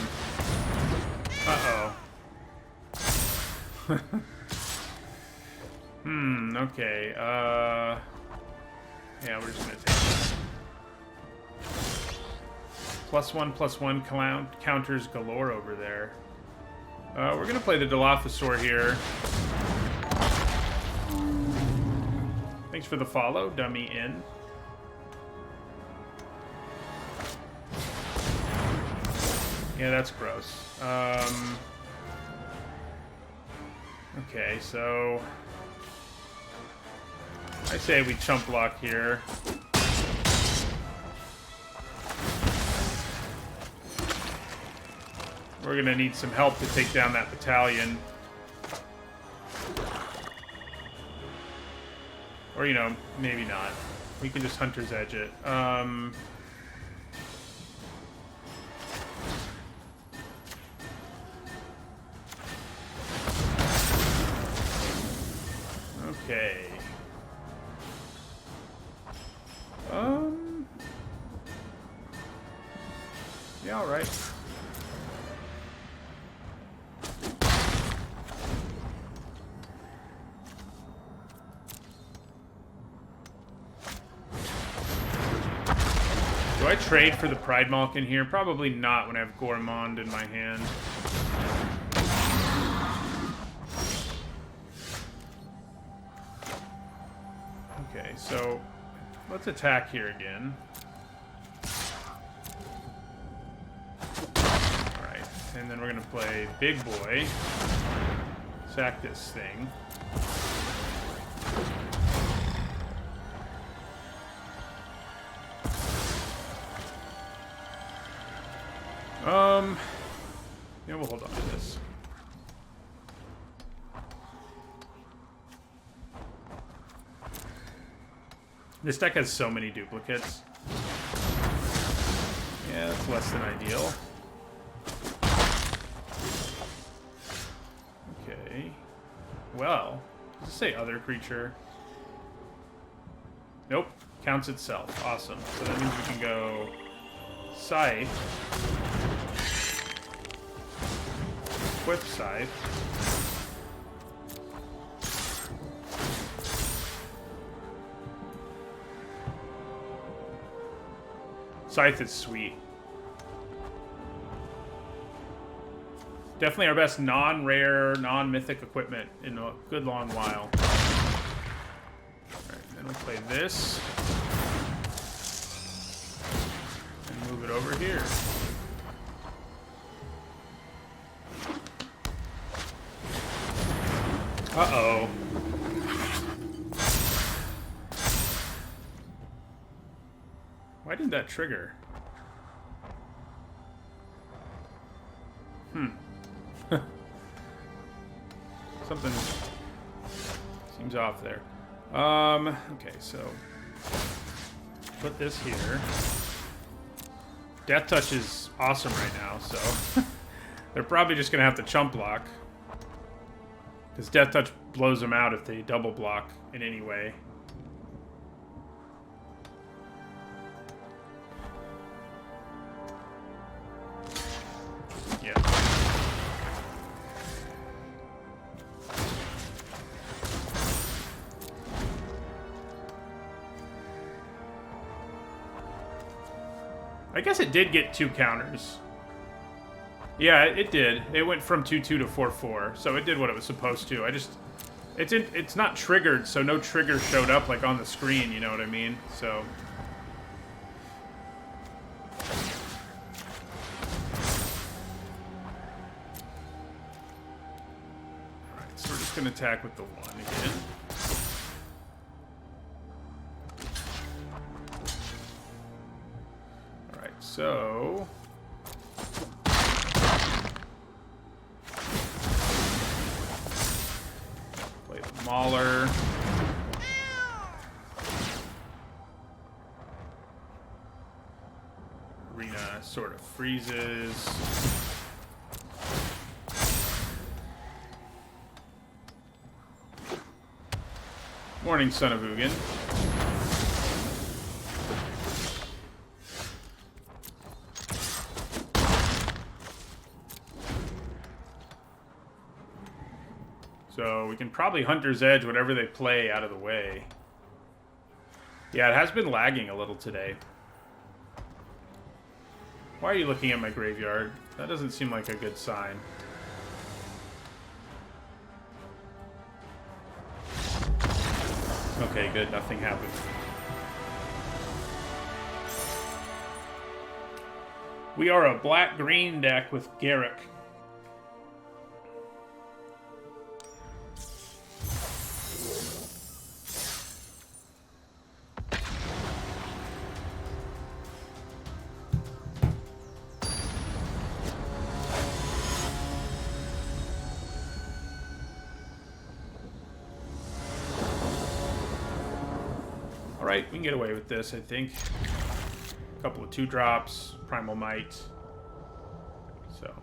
Okay. Yeah, we're just gonna take it. +1/+1 counters galore over there. We're gonna play the Dilophosaur here. Thanks for the follow, dummy in. Yeah, that's gross. Okay, so... I say we chump block here. We're gonna need some help to take down that battalion. Or, you know, maybe not. We can just Hunter's Edge it. Okay. Yeah, all right. Do I trade for the Pride Malkin here? Probably not when I have Gourmand in my hand. Okay, so let's attack here again. Alright, and then we're going to play Big Boy. Sack this thing. Yeah, we'll hold on to this. This deck has so many duplicates. Yeah, that's less than ideal. Okay. Well, does it say other creature? Nope. Counts itself. Awesome. So that means we can go Scythe. equip Scythe. Scythe is sweet. Definitely our best non-rare, non-mythic equipment in a good long while. Alright, then we'll play this. And move it over here. Uh-oh. Why didn't that trigger? Something seems off there. Okay, so put this here. Death Touch is awesome right now, so they're probably just gonna have to chump block. Because Death Touch blows them out if they double block in any way. Yeah. I guess it did get 2 counters. Yeah, it did. It went from 2-2 to 4-4, so it did what it was supposed to. It's not triggered, so no trigger showed up like on the screen, you know what I mean? So alright, so we're just gonna attack with the 1 again. Alright, so Mauler. Arena sort of freezes. Morning, son of Ugin. So we can probably Hunter's Edge whatever they play out of the way. Yeah, it has been lagging a little today. Why are you looking at my graveyard? That doesn't seem like a good sign. Okay, good. Nothing happened. We are a black-green deck with Garrick. Alright, we can get away with this, I think. A couple of 2-drops, Primal Might. So.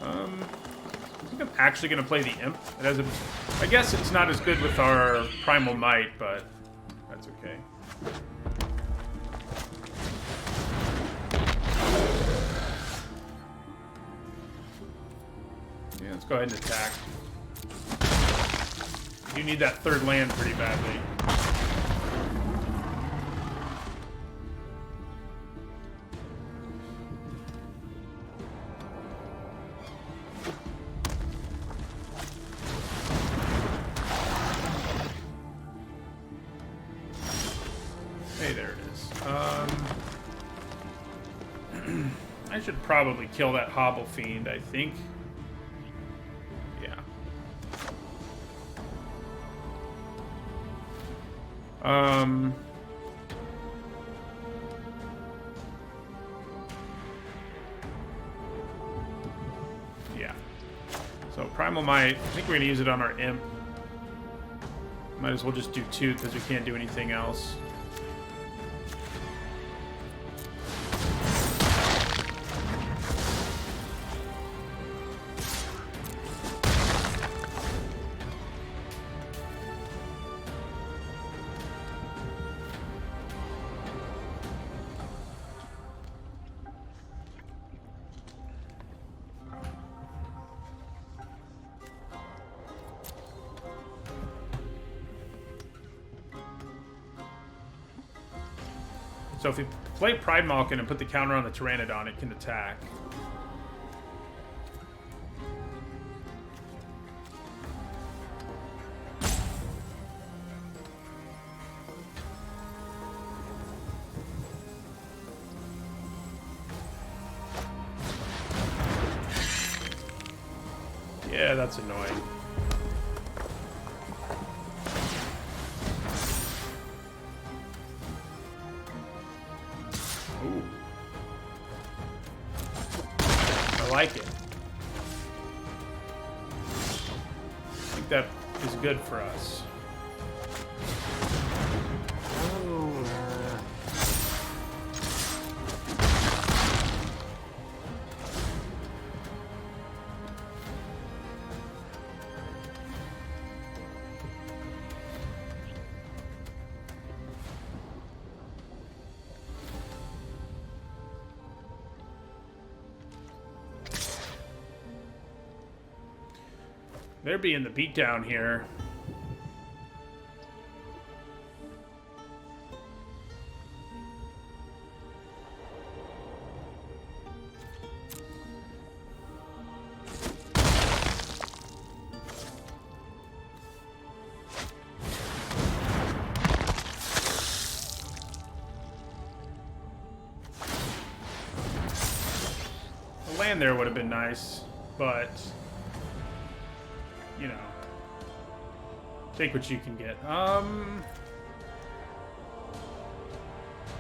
I think I'm actually going to play the Imp. It has a, I guess it's not as good with our Primal Might, but that's okay. Yeah, let's go ahead and attack. You need that 3rd land pretty badly. Hey, there it is. I should probably kill that Hobble Fiend, I think. Yeah. Yeah. So Primal Might, I think we're gonna use it on our Imp. Might as well just do 2 because we can't do anything else. So if we play Pride Malkin and put the counter on the Pteranodon, it can attack. Yeah, that's annoying. Ooh. I like it. I think that is good for us. They're being the beatdown here. The land there would have been nice, but you know, take what you can get.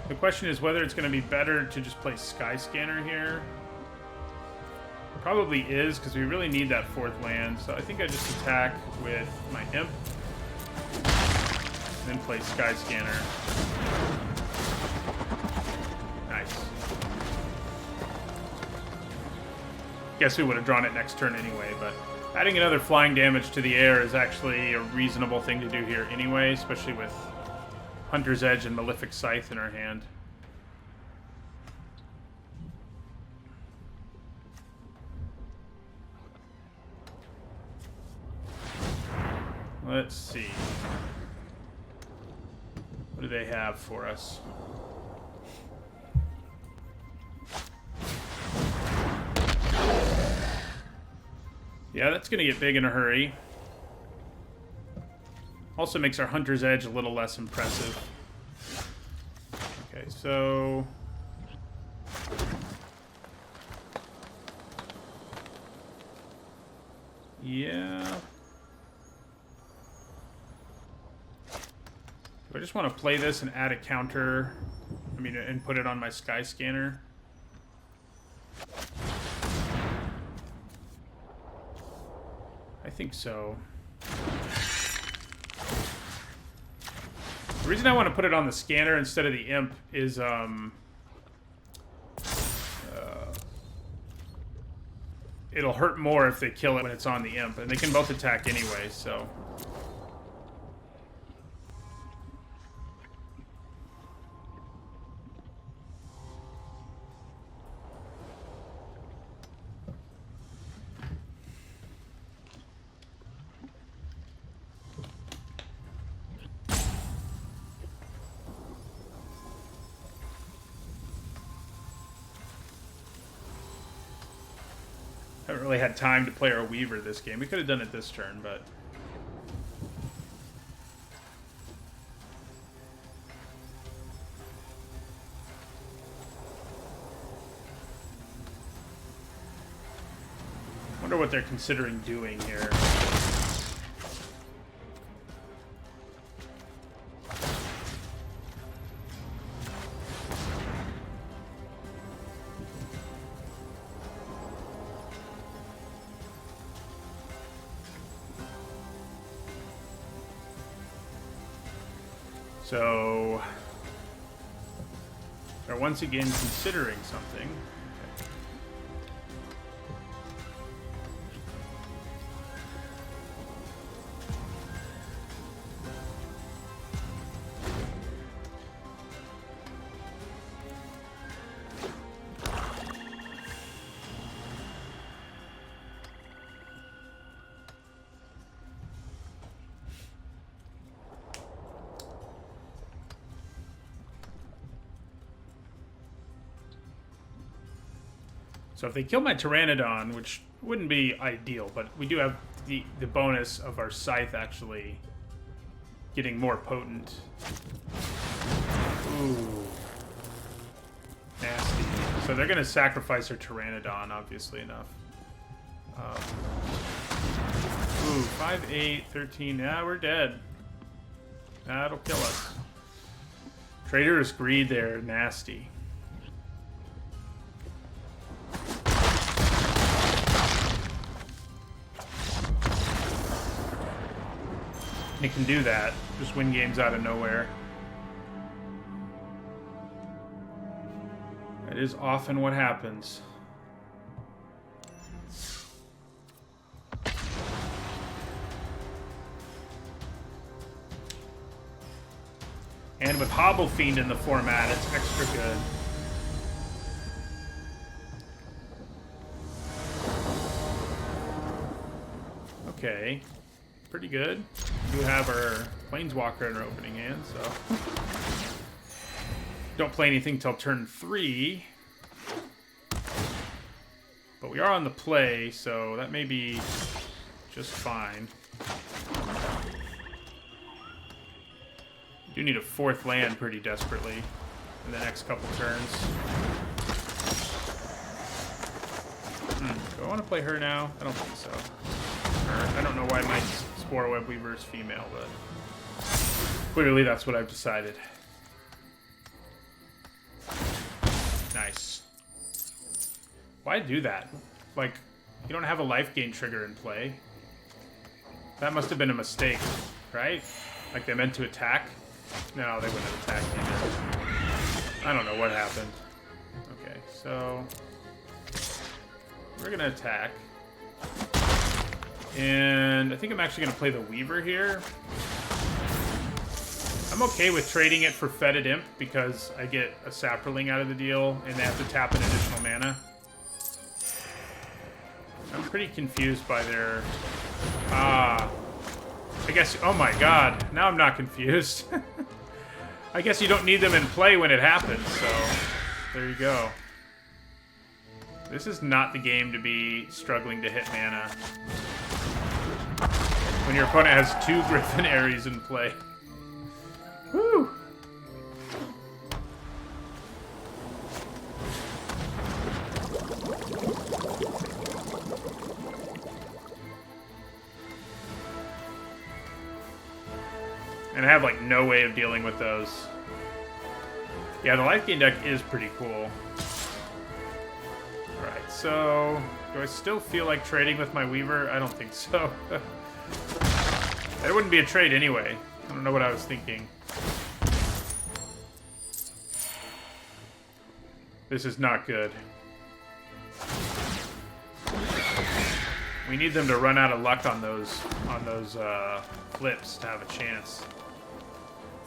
The question is whether it's going to be better to just play Skyscanner here. Probably is, because we really need that fourth land. So I think I just attack with my Imp, and then play Skyscanner. Nice. Guess we would have drawn it next turn anyway, but adding another flying damage to the air is actually a reasonable thing to do here anyway, especially with Hunter's Edge and Malefic Scythe in our hand. Let's see. What do they have for us? Yeah, that's going to get big in a hurry. Also makes our Hunter's Edge a little less impressive. Okay, so... yeah. Do I just want to play this and add a counter? I mean, and put it on my Skyscanner? I think so. The reason I want to put it on the scanner instead of the Imp is, it'll hurt more if they kill it when it's on the Imp, and they can both attack anyway, so... haven't really had time to play our Weaver this game. We could have done it this turn, but... wonder what they're considering doing here. So, they're once again considering something. Okay. So if they kill my Pteranodon, which wouldn't be ideal, but we do have the bonus of our Scythe actually getting more potent. Ooh. Nasty. So they're going to sacrifice their Pteranodon, obviously enough. Ooh, 5, 8, 13. Yeah, we're dead. That'll kill us. Traitorous Greed there. Nasty. It can do that. Just win games out of nowhere. That is often what happens. And with Hobble Fiend in the format, it's extra good. Okay. Pretty good. We do have our Planeswalker in our opening hand, so... Don't play anything till turn 3. But we are on the play, so that may be just fine. We do need a 4th land pretty desperately in the next couple turns. Do I want to play her now? I don't think so. I don't know why my Spore Web Weaver is female, but clearly that's what I've decided. Nice. Why do that? Like, you don't have a life gain trigger in play. That must have been a mistake, right? Like they meant to attack? No, they wouldn't have attacked either. I don't know what happened. Okay, so we're gonna attack. And I think I'm actually going to play the Weaver here. I'm okay with trading it for Fetid Imp because I get a Saproling out of the deal and they have to tap an additional mana. I'm pretty confused by their... I guess... Oh my god. Now I'm not confused. I guess you don't need them in play when it happens, so... There you go. This is not the game to be struggling to hit mana. When your opponent has 2 Griffin Ares in play. Woo! And I have, like, no way of dealing with those. Yeah, the life gain deck is pretty cool. Alright, so... Do I still feel like trading with my Weaver? I don't think so. That wouldn't be a trade anyway. I don't know what I was thinking. This is not good. We need them to run out of luck on those flips to have a chance.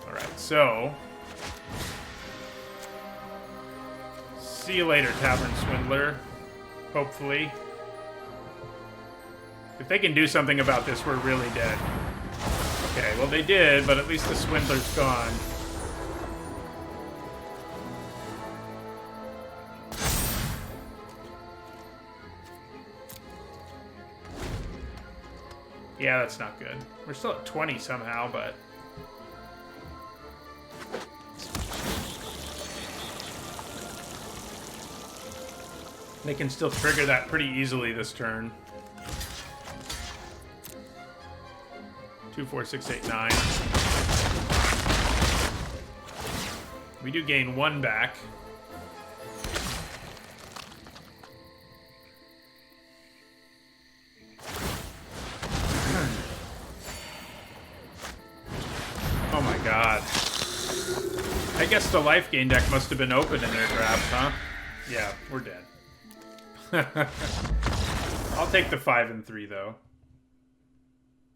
Alright, so... See you later, Tavern Swindler. Hopefully. If they can do something about this, we're really dead. Okay, well they did, but at least the Swindler's gone. Yeah, that's not good. We're still at 20 somehow, but... They can still trigger that pretty easily this turn. 2, 4, 6, 8, 9. We do gain 1 back. Oh my god. I guess the life gain deck must have been open in their draft, huh? Yeah, we're dead. I'll take the 5 and 3 though.